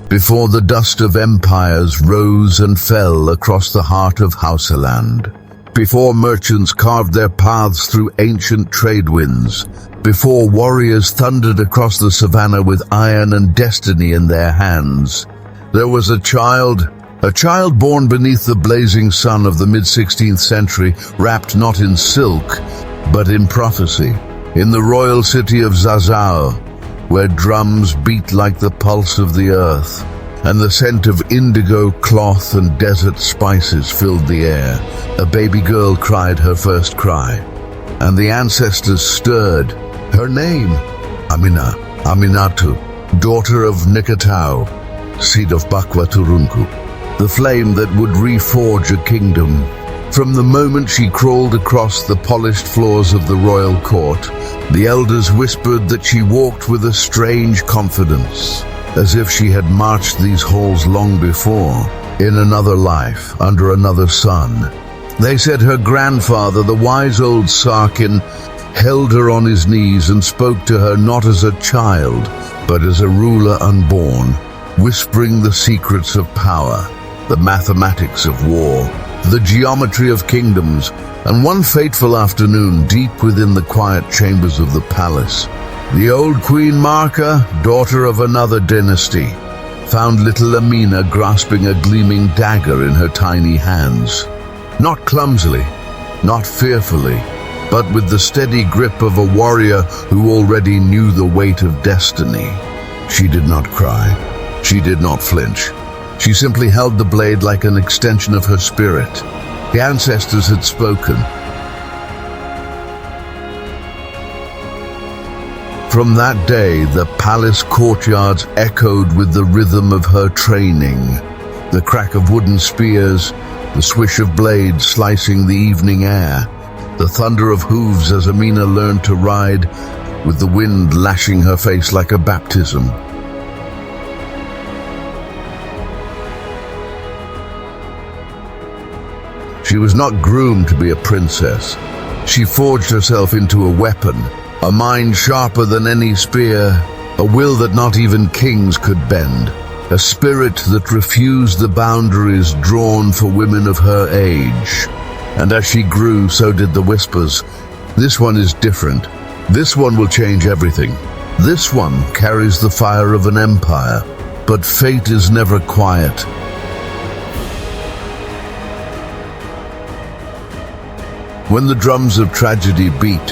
before the dust of empires rose and fell across the heart of Hausaland, before merchants carved their paths through ancient trade winds, before warriors thundered across the savannah with iron and destiny in their hands, there was a child born beneath the blazing sun of the mid-16th century, wrapped not in silk, but in prophecy, in the royal city of Zazzau, where drums beat like the pulse of the earth, and the scent of indigo cloth and desert spices filled the air. A baby girl cried her first cry, and the ancestors stirred. Her name, Amina, Aminatu, daughter of Nikatau, seed of Bakwa Turunku, the flame that would reforge a kingdom. From the moment she crawled across the polished floors of the royal court, the elders whispered that she walked with a strange confidence, as if she had marched these halls long before, in another life, under another sun. They said her grandfather, the wise old Sarkin, held her on his knees and spoke to her not as a child, but as a ruler unborn, whispering the secrets of power, the mathematics of war, the geometry of kingdoms. And one fateful afternoon, deep within the quiet chambers of the palace, the old Queen Marka, daughter of another dynasty, found little Amina grasping a gleaming dagger in her tiny hands. Not clumsily, not fearfully, but with the steady grip of a warrior who already knew the weight of destiny. She did not cry. She did not flinch. She simply held the blade like an extension of her spirit. The ancestors had spoken. From that day, the palace courtyards echoed with the rhythm of her training. The crack of wooden spears, the swish of blades slicing the evening air, the thunder of hooves as Amina learned to ride, with the wind lashing her face like a baptism. She was not groomed to be a princess. She forged herself into a weapon, a mind sharper than any spear, a will that not even kings could bend, a spirit that refused the boundaries drawn for women of her age. And as she grew, so did the whispers. This one is different. This one will change everything. This one carries the fire of an empire. But fate is never quiet. When the drums of tragedy beat,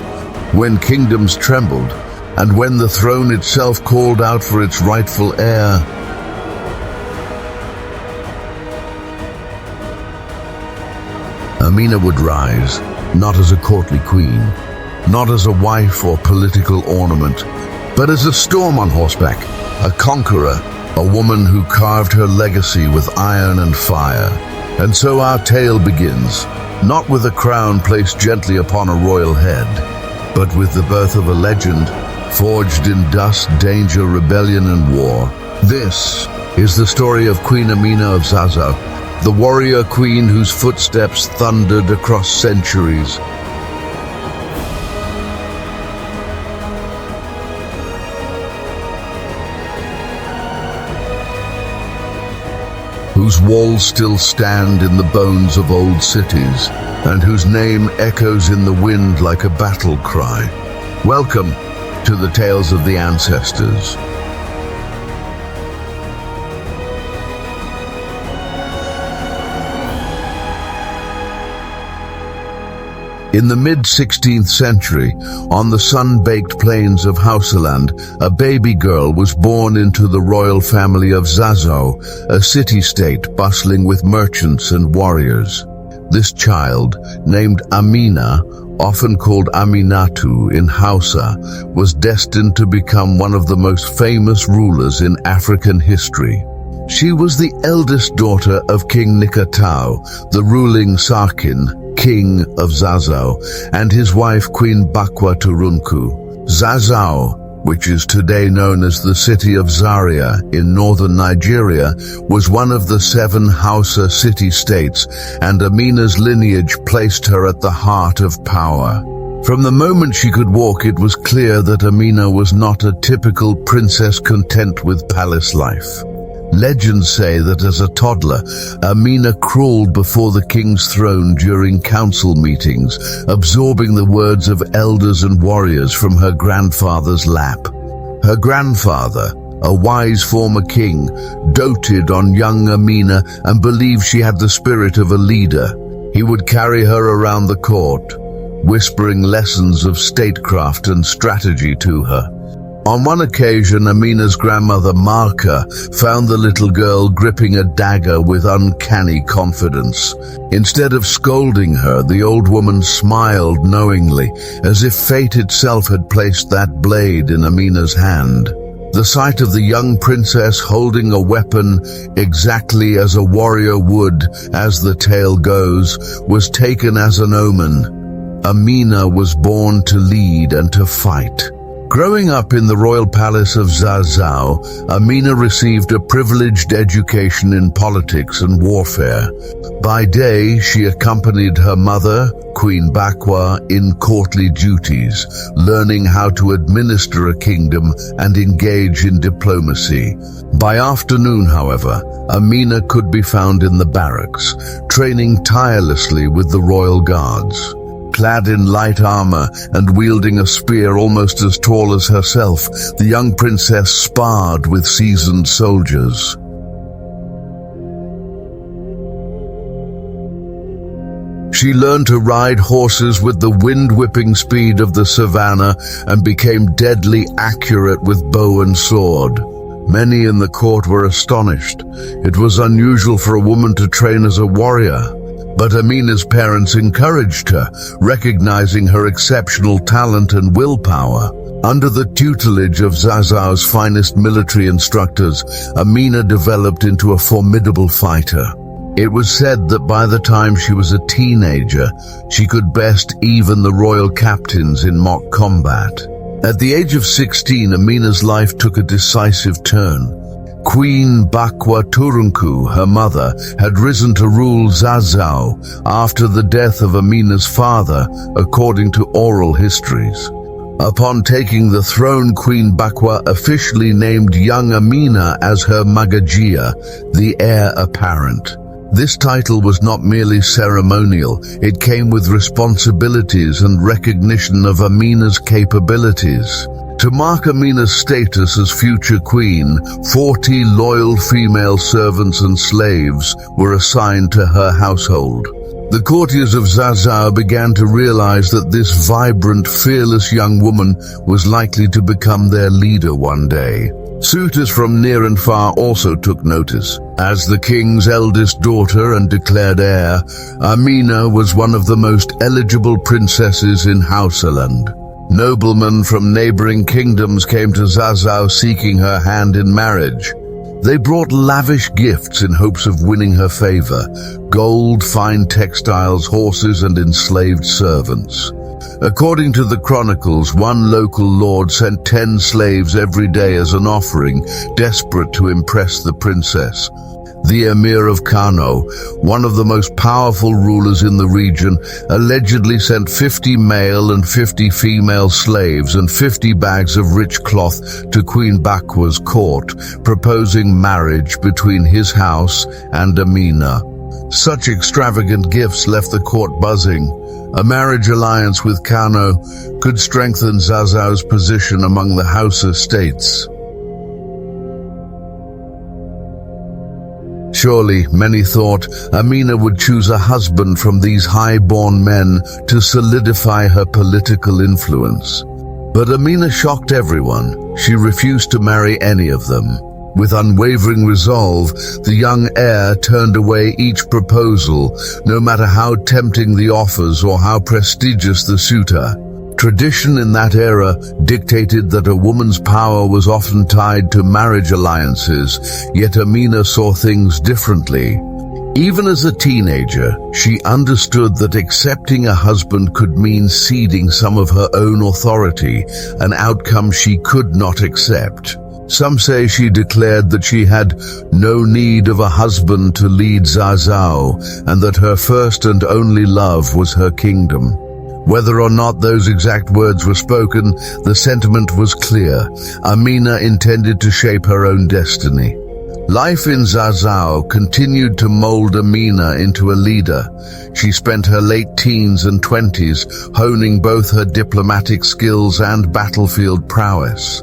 when kingdoms trembled, and when the throne itself called out for its rightful heir, Amina would rise, not as a courtly queen, not as a wife or political ornament, but as a storm on horseback, a conqueror, a woman who carved her legacy with iron and fire. And so our tale begins, not with a crown placed gently upon a royal head, but with the birth of a legend, forged in dust, danger, rebellion, and war. This is the story of Queen Amina of Zazzau, the warrior queen whose footsteps thundered across centuries. Whose walls still stand in the bones of old cities, and whose name echoes in the wind like a battle cry. Welcome to the tales of the ancestors. In the mid-16th century, on the sun-baked plains of Hausaland, a baby girl was born into the royal family of Zazzau, a city-state bustling with merchants and warriors. This child, named Amina, often called Aminatu in Hausa, was destined to become one of the most famous rulers in African history. She was the eldest daughter of King Nikatau, the ruling Sarkin, King of Zazzau, and his wife Queen Bakwa Turunku. Zazzau, which is today known as the city of Zaria in northern Nigeria, was one of the 7 Hausa city-states, and Amina's lineage placed her at the heart of power. From the moment she could walk, it was clear that Amina was not a typical princess content with palace life. Legends say that as a toddler, Amina crawled before the king's throne during council meetings, absorbing the words of elders and warriors from her grandfather's lap. Her grandfather, a wise former king, doted on young Amina and believed she had the spirit of a leader. He would carry her around the court, whispering lessons of statecraft and strategy to her. On one occasion, Amina's grandmother Marka found the little girl gripping a dagger with uncanny confidence. Instead of scolding her, the old woman smiled knowingly, as if fate itself had placed that blade in Amina's hand. The sight of the young princess holding a weapon exactly as a warrior would, as the tale goes, was taken as an omen. Amina was born to lead and to fight. Growing up in the royal palace of Zazzau, Amina received a privileged education in politics and warfare. By day, she accompanied her mother, Queen Bakwa, in courtly duties, learning how to administer a kingdom and engage in diplomacy. By afternoon, however, Amina could be found in the barracks, training tirelessly with the royal guards. Clad in light armor and wielding a spear almost as tall as herself, the young princess sparred with seasoned soldiers. She learned to ride horses with the wind-whipping speed of the savannah and became deadly accurate with bow and sword. Many in the court were astonished. It was unusual for a woman to train as a warrior. But Amina's parents encouraged her, recognizing her exceptional talent and willpower. Under the tutelage of Zazzau's finest military instructors, Amina developed into a formidable fighter. It was said that by the time she was a teenager, she could best even the royal captains in mock combat. At the age of 16, Amina's life took a decisive turn. Queen Bakwa Turunku, her mother, had risen to rule Zazzau after the death of Amina's father, according to oral histories. Upon taking the throne, Queen Bakwa officially named young Amina as her Magajia, the heir apparent. This title was not merely ceremonial, it came with responsibilities and recognition of Amina's capabilities. To mark Amina's status as future queen, 40 loyal female servants and slaves were assigned to her household. The courtiers of Zazzau began to realize that this vibrant, fearless young woman was likely to become their leader one day. Suitors from near and far also took notice. As the king's eldest daughter and declared heir, Amina was one of the most eligible princesses in Hausaland. Noblemen from neighboring kingdoms came to Zazzau seeking her hand in marriage. They brought lavish gifts in hopes of winning her favor: gold, fine textiles, horses, and enslaved servants. According to the chronicles, one local lord sent 10 slaves every day as an offering, desperate to impress the princess. The Emir of Kano, one of the most powerful rulers in the region, allegedly sent 50 male and 50 female slaves and 50 bags of rich cloth to Queen Bakwa's court, proposing marriage between his house and Amina. Such extravagant gifts left the court buzzing. A marriage alliance with Kano could strengthen Zazzau's position among the Hausa states. Surely, many thought, Amina would choose a husband from these high-born men to solidify her political influence. But Amina shocked everyone. She refused to marry any of them. With unwavering resolve, the young heir turned away each proposal, no matter how tempting the offers or how prestigious the suitor. Tradition in that era dictated that a woman's power was often tied to marriage alliances, yet Amina saw things differently. Even as a teenager, she understood that accepting a husband could mean ceding some of her own authority, an outcome she could not accept. Some say she declared that she had no need of a husband to lead Zazzau, and that her first and only love was her kingdom. Whether or not those exact words were spoken, the sentiment was clear. Amina intended to shape her own destiny. Life in Zazzau continued to mold Amina into a leader. She spent her late teens and 20s honing both her diplomatic skills and battlefield prowess.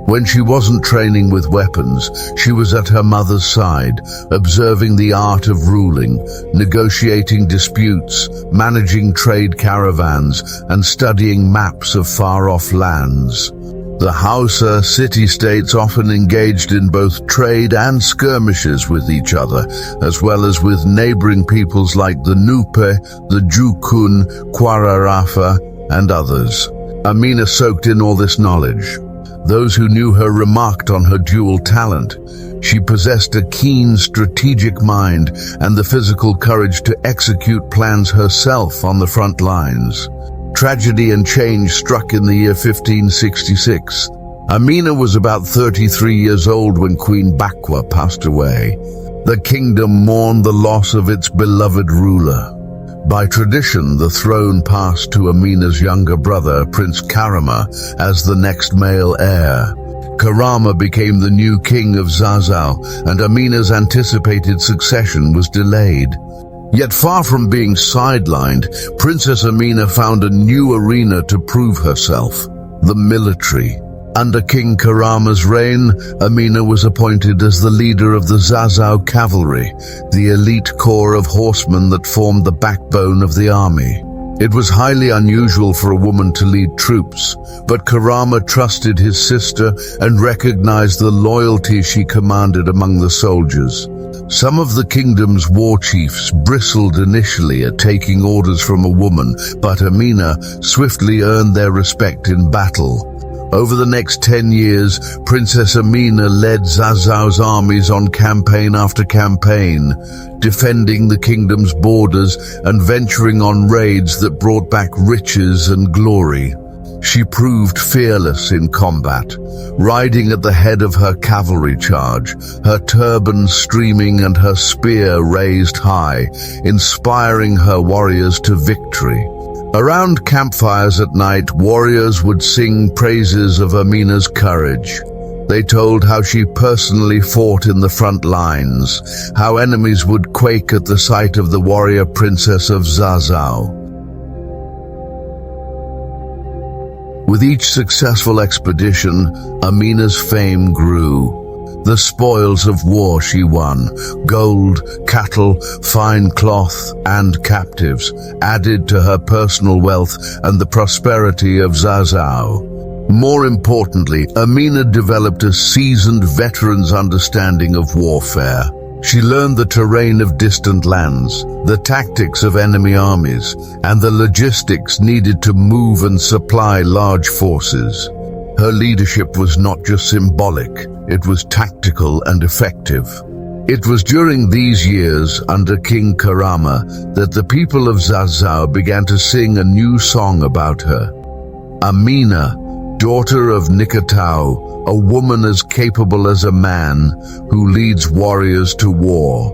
When she wasn't training with weapons, she was at her mother's side, observing the art of ruling, negotiating disputes, managing trade caravans, and studying maps of far-off lands. The Hausa city-states often engaged in both trade and skirmishes with each other, as well as with neighboring peoples like the Nupe, the Jukun, Kwararafa, and others. Amina soaked in all this knowledge. Those who knew her remarked on her dual talent. She possessed a keen strategic mind and the physical courage to execute plans herself on the front lines. Tragedy and change struck in the year 1566. Amina was about 33 years old when Queen Bakwa passed away. The kingdom mourned the loss of its beloved ruler. By tradition, the throne passed to Amina's younger brother, Prince Karama, as the next male heir. Karama became the new king of Zazzau, and Amina's anticipated succession was delayed. Yet far from being sidelined, Princess Amina found a new arena to prove herself: the military. Under King Karama's reign, Amina was appointed as the leader of the Zazzau cavalry, the elite corps of horsemen that formed the backbone of the army. It was highly unusual for a woman to lead troops, but Karama trusted his sister and recognized the loyalty she commanded among the soldiers. Some of the kingdom's war chiefs bristled initially at taking orders from a woman, but Amina swiftly earned their respect in battle. Over the next 10 years, Princess Amina led Zazzau's armies on campaign after campaign, defending the kingdom's borders and venturing on raids that brought back riches and glory. She proved fearless in combat, riding at the head of her cavalry charge, her turban streaming and her spear raised high, inspiring her warriors to victory. Around campfires at night, warriors would sing praises of Amina's courage. They told how she personally fought in the front lines, how enemies would quake at the sight of the warrior princess of Zazzau. With each successful expedition, Amina's fame grew. The spoils of war she won, gold, cattle, fine cloth, and captives, added to her personal wealth and the prosperity of Zazzau. More importantly, Amina developed a seasoned veteran's understanding of warfare. She learned the terrain of distant lands, the tactics of enemy armies, and the logistics needed to move and supply large forces. Her leadership was not just symbolic, it was tactical and effective. It was during these years, under King Karama, that the people of Zazzau began to sing a new song about her. Amina, daughter of Nikatau, a woman as capable as a man, who leads warriors to war.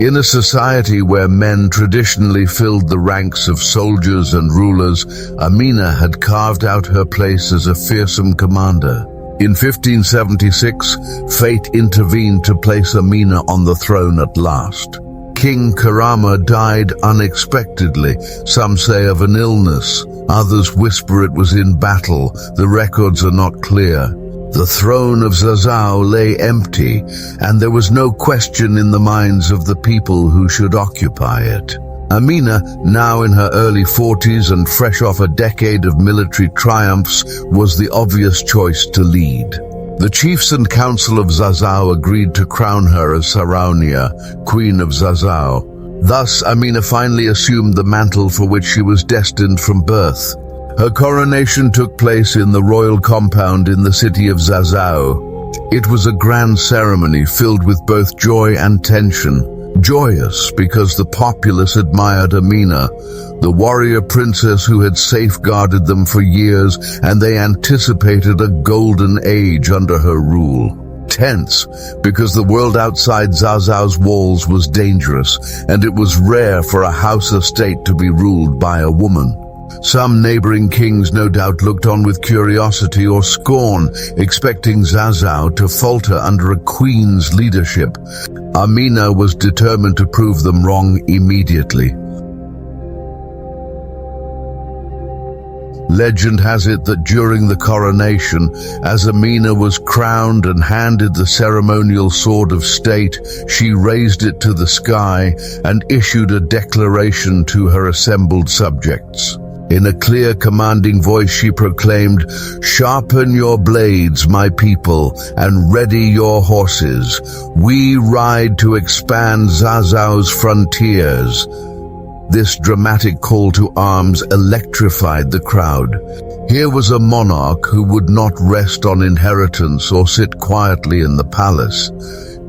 In a society where men traditionally filled the ranks of soldiers and rulers, Amina had carved out her place as a fearsome commander. In 1576, fate intervened to place Amina on the throne at last. King Karama died unexpectedly, some say of an illness, others whisper it was in battle. The records are not clear. The throne of Zazzau lay empty, and there was no question in the minds of the people who should occupy it. Amina, now in her early 40s and fresh off a decade of military triumphs, was the obvious choice to lead. The chiefs and council of Zazzau agreed to crown her as Warrior Queen of Zazzau. Thus, Amina finally assumed the mantle for which she was destined from birth. Her coronation took place in the royal compound in the city of Zazzau. It was a grand ceremony filled with both joy and tension. Joyous because the populace admired Amina, the warrior princess who had safeguarded them for years, and they anticipated a golden age under her rule. Tense because the world outside Zazzau's walls was dangerous, and it was rare for a Hausa state to be ruled by a woman. Some neighboring kings no doubt looked on with curiosity or scorn, expecting Zazzau to falter under a queen's leadership. Amina was determined to prove them wrong immediately. Legend has it that during the coronation, as Amina was crowned and handed the ceremonial sword of state, she raised it to the sky and issued a declaration to her assembled subjects. In a clear, commanding voice she proclaimed, "Sharpen your blades, my people, and ready your horses. We ride to expand Zazzau's frontiers." This dramatic call to arms electrified the crowd. Here was a monarch who would not rest on inheritance or sit quietly in the palace.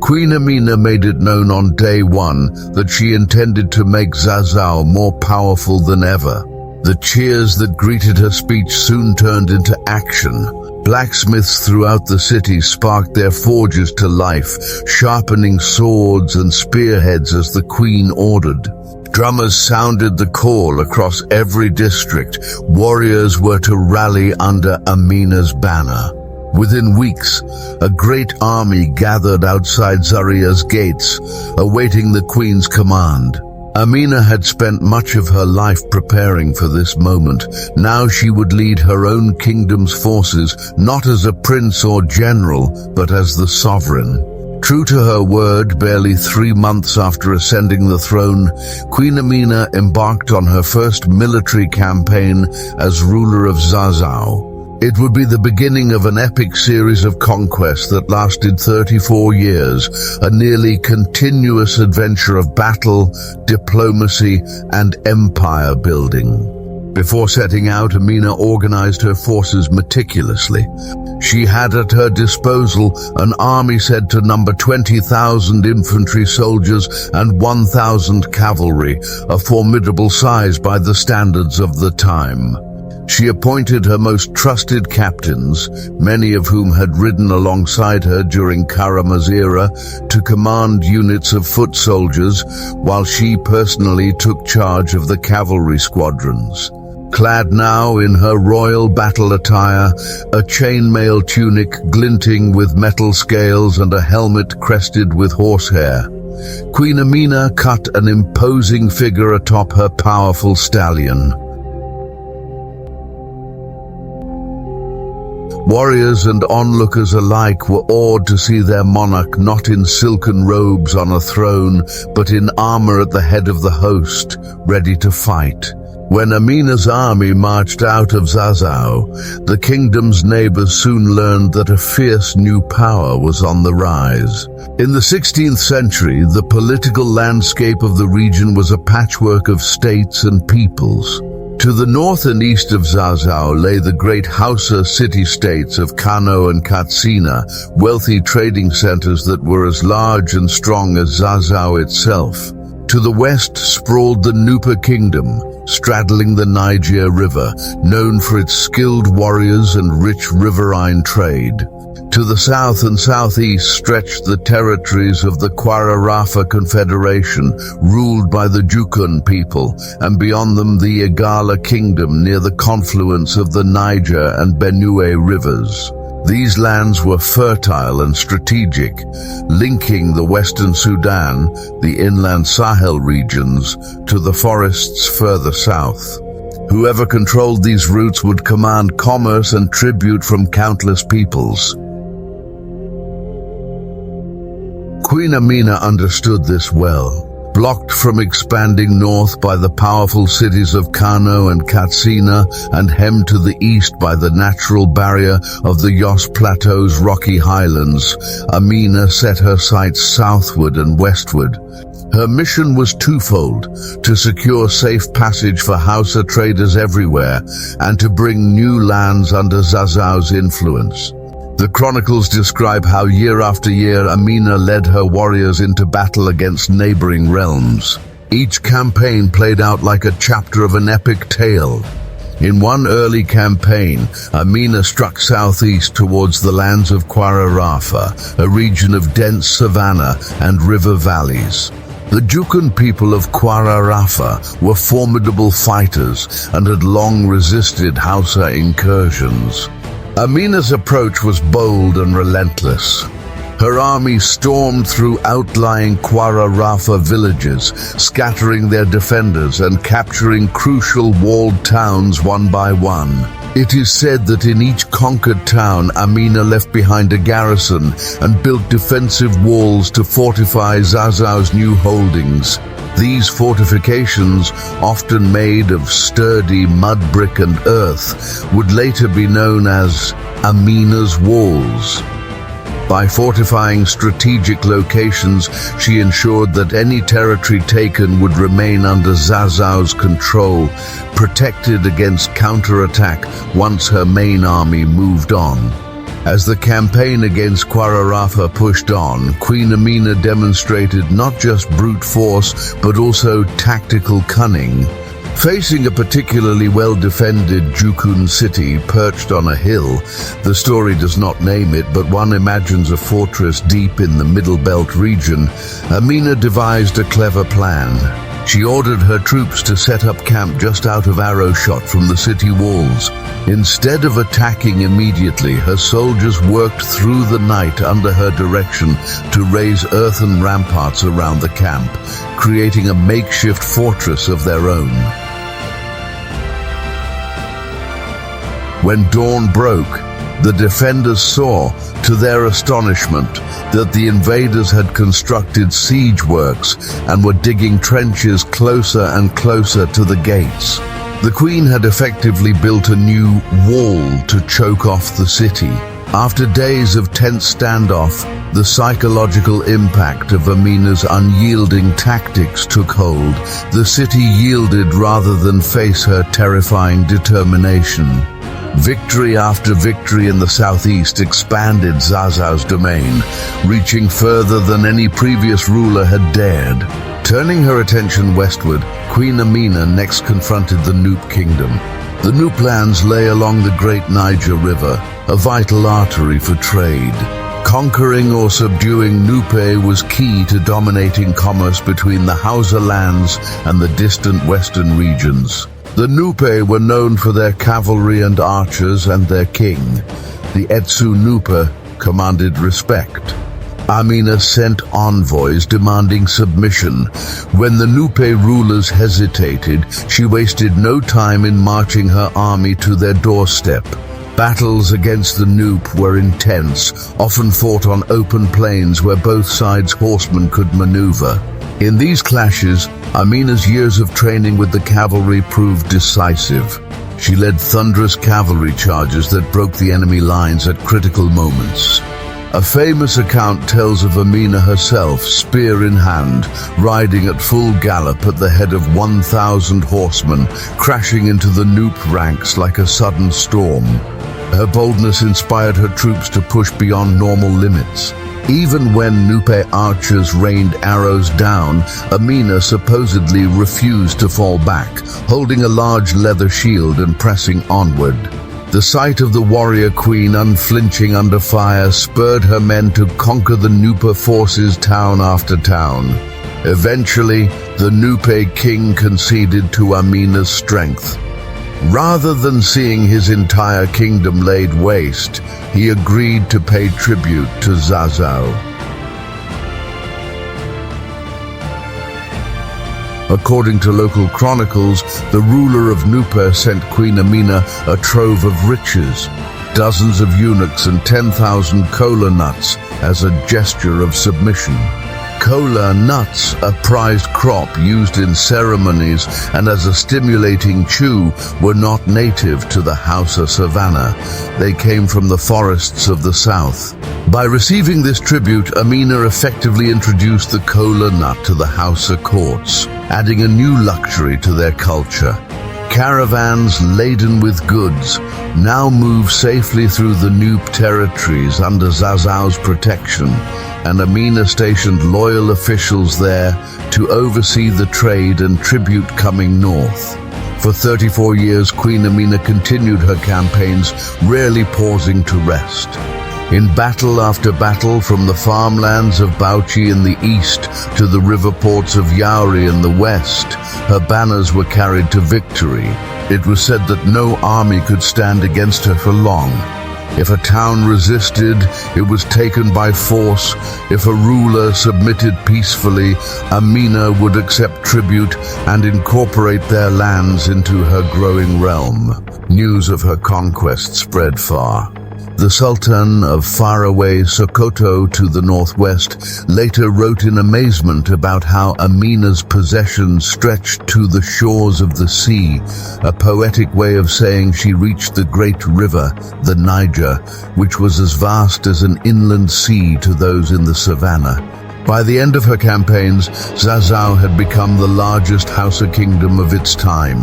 Queen Amina made it known on day one that she intended to make Zazzau more powerful than ever. The cheers that greeted her speech soon turned into action. Blacksmiths throughout the city sparked their forges to life, sharpening swords and spearheads as the queen ordered. Drummers sounded the call across every district. Warriors were to rally under Amina's banner. Within weeks, a great army gathered outside Zaria's gates, awaiting the queen's command. Amina had spent much of her life preparing for this moment. Now she would lead her own kingdom's forces, not as a prince or general, but as the sovereign. True to her word, barely 3 months after ascending the throne, Queen Amina embarked on her first military campaign as ruler of Zazzau. It would be the beginning of an epic series of conquests that lasted 34 years, a nearly continuous adventure of battle, diplomacy, and empire building. Before setting out, Amina organized her forces meticulously. She had at her disposal an army said to number 20,000 infantry soldiers and 1,000 cavalry, a formidable size by the standards of the time. She appointed her most trusted captains, many of whom had ridden alongside her during Karama's era, to command units of foot soldiers, while she personally took charge of the cavalry squadrons. Clad now in her royal battle attire, a chainmail tunic glinting with metal scales and a helmet crested with horsehair, Queen Amina cut an imposing figure atop her powerful stallion. Warriors and onlookers alike were awed to see their monarch not in silken robes on a throne, but in armor at the head of the host, ready to fight. When Amina's army marched out of Zazzau, the kingdom's neighbors soon learned that a fierce new power was on the rise. In the 16th century, the political landscape of the region was a patchwork of states and peoples. To the north and east of Zazzau lay the great Hausa city-states of Kano and Katsina, wealthy trading centers that were as large and strong as Zazzau itself. To the west sprawled the Nupa Kingdom, straddling the Niger River, known for its skilled warriors and rich riverine trade. To the south and southeast stretched the territories of the Kwara-Rafa Confederation, ruled by the Jukun people, and beyond them the Igala Kingdom near the confluence of the Niger and Benue rivers. These lands were fertile and strategic, linking the western Sudan, the inland Sahel regions, to the forests further south. Whoever controlled these routes would command commerce and tribute from countless peoples. Queen Amina understood this well. Blocked from expanding north by the powerful cities of Kano and Katsina, and hemmed to the east by the natural barrier of the Yos Plateau's rocky highlands, Amina set her sights southward and westward. Her mission was twofold: to secure safe passage for Hausa traders everywhere, and to bring new lands under Zazzau's influence. The chronicles describe how year after year Amina led her warriors into battle against neighboring realms. Each campaign played out like a chapter of an epic tale. In one early campaign, Amina struck southeast towards the lands of Kwara-Rafa, a region of dense savanna and river valleys. The Jukun people of Kwara were formidable fighters and had long resisted Hausa incursions. Amina's approach was bold and relentless. Her army stormed through outlying Kwara villages, scattering their defenders and capturing crucial walled towns one by one. It is said that in each conquered town, Amina left behind a garrison and built defensive walls to fortify Zazzau's new holdings. These fortifications, often made of sturdy mud brick and earth, would later be known as Amina's Walls. By fortifying strategic locations, she ensured that any territory taken would remain under Zazzau's control, protected against counterattack once her main army moved on. As the campaign against Kwara pushed on, Queen Amina demonstrated not just brute force, but also tactical cunning. Facing a particularly well-defended Jukun city perched on a hill, the story does not name it, but one imagines a fortress deep in the Middle Belt region, Amina devised a clever plan. She ordered her troops to set up camp just out of arrow shot from the city walls. Instead of attacking immediately, her soldiers worked through the night under her direction to raise earthen ramparts around the camp, creating a makeshift fortress of their own. When dawn broke, the defenders saw, to their astonishment, that the invaders had constructed siege works and were digging trenches closer and closer to the gates. The queen had effectively built a new wall to choke off the city. After days of tense standoff, the psychological impact of Amina's unyielding tactics took hold. The city yielded rather than face her terrifying determination. Victory after victory in the southeast expanded Zazzau's domain, reaching further than any previous ruler had dared. Turning her attention westward, Queen Amina next confronted the Nupe kingdom. The Nupe lands lay along the Great Niger River, a vital artery for trade. Conquering or subduing Nupe was key to dominating commerce between the Hausalands and the distant western regions. The Nupe were known for their cavalry and archers, and their king, the Etsu Nupe, commanded respect. Amina sent envoys demanding submission. When the Nupe rulers hesitated, she wasted no time in marching her army to their doorstep. Battles against the Nupe were intense, often fought on open plains where both sides' horsemen could maneuver. In these clashes, Amina's years of training with the cavalry proved decisive. She led thunderous cavalry charges that broke the enemy lines at critical moments. A famous account tells of Amina herself, spear in hand, riding at full gallop at the head of 1,000 horsemen, crashing into the Nupe ranks like a sudden storm. Her boldness inspired her troops to push beyond normal limits. Even when Nupe archers rained arrows down, Amina supposedly refused to fall back, holding a large leather shield and pressing onward. The sight of the warrior queen unflinching under fire spurred her men to conquer the Nupe forces town after town. Eventually, the Nupe king conceded to Amina's strength. Rather than seeing his entire kingdom laid waste, he agreed to pay tribute to Zazzau. According to local chronicles, the ruler of Nupe sent Queen Amina a trove of riches, dozens of eunuchs and 10,000 kola nuts as a gesture of submission. Kola nuts, a prized crop used in ceremonies and as a stimulating chew, were not native to the Hausa savanna. They came from the forests of the south. By receiving this tribute, Amina effectively introduced the kola nut to the Hausa courts, adding a new luxury to their culture. Caravans laden with goods now move safely through the Nupe territories under Zazzau's protection, and Amina stationed loyal officials there to oversee the trade and tribute coming north. For 34 years, Queen Amina continued her campaigns, rarely pausing to rest. In battle after battle, from the farmlands of Bauchi in the east to the river ports of Yauri in the west, her banners were carried to victory. It was said that no army could stand against her for long. If a town resisted, it was taken by force. If a ruler submitted peacefully, Amina would accept tribute and incorporate their lands into her growing realm. News of her conquest spread far. The Sultan of faraway Sokoto to the northwest later wrote in amazement about how Amina's possessions stretched to the shores of the sea, a poetic way of saying she reached the great river, the Niger, which was as vast as an inland sea to those in the savannah. By the end of her campaigns, Zazzau had become the largest Hausa kingdom of its time,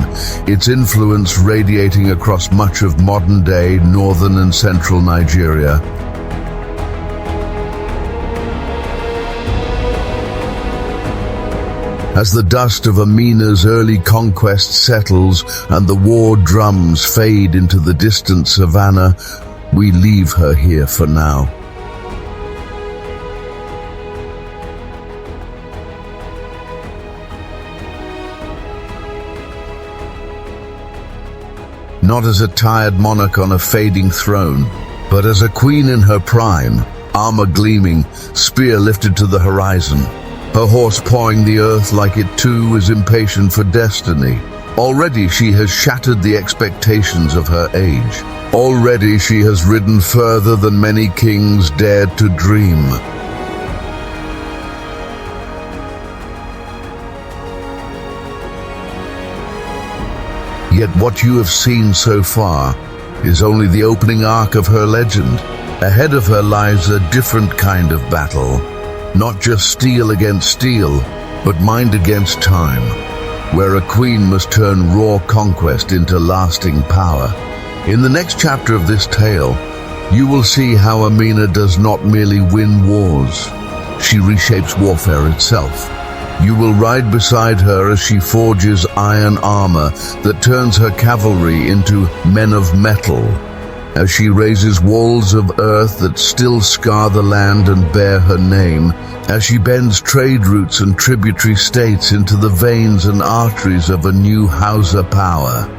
its influence radiating across much of modern-day northern and central Nigeria. As the dust of Amina's early conquest settles and the war drums fade into the distant savannah, we leave her here for now. Not as a tired monarch on a fading throne, but as a queen in her prime, armor gleaming, spear lifted to the horizon, her horse pawing the earth like it too is impatient for destiny. Already she has shattered the expectations of her age. Already she has ridden further than many kings dared to dream. Yet what you have seen so far is only the opening arc of her legend. Ahead of her lies a different kind of battle. Not just steel against steel, but mind against time, where a queen must turn raw conquest into lasting power. In the next chapter of this tale, you will see how Amina does not merely win wars. She reshapes warfare itself. You will ride beside her as she forges iron armor that turns her cavalry into men of metal, as she raises walls of earth that still scar the land and bear her name, as she bends trade routes and tributary states into the veins and arteries of a new Hausa power.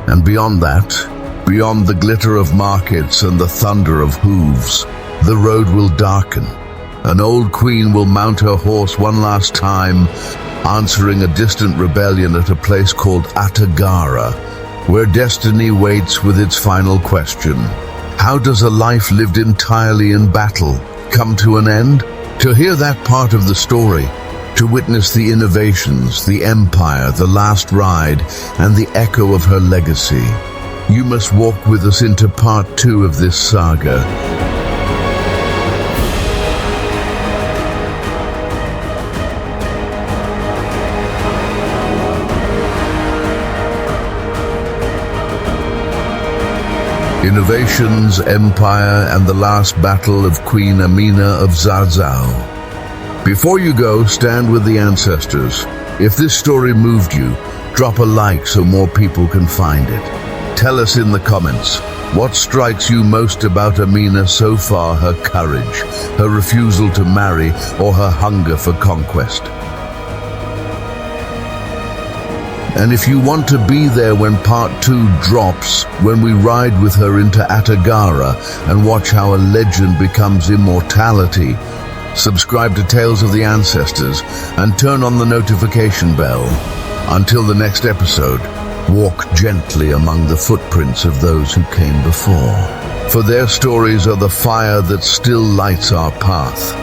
And beyond that, beyond the glitter of markets and the thunder of hooves, the road will darken. An old queen will mount her horse one last time, answering a distant rebellion at a place called Atagara, where destiny waits with its final question. How does a life lived entirely in battle come to an end? To hear that part of the story, to witness the innovations, the empire, the last ride, and the echo of her legacy, you must walk with us into part 2 of this saga. Innovations, Empire, and the last battle of Queen Amina of Zazzau. Before you go, stand with the ancestors. If this story moved you, drop a like so more people can find it. Tell us in the comments, what strikes you most about Amina so far, her courage, her refusal to marry, or her hunger for conquest? And if you want to be there when part 2 drops, when we ride with her into Atagara and watch how a legend becomes immortality, subscribe to Tales of the Ancestors and turn on the notification bell. Until the next episode, walk gently among the footprints of those who came before, for their stories are the fire that still lights our path.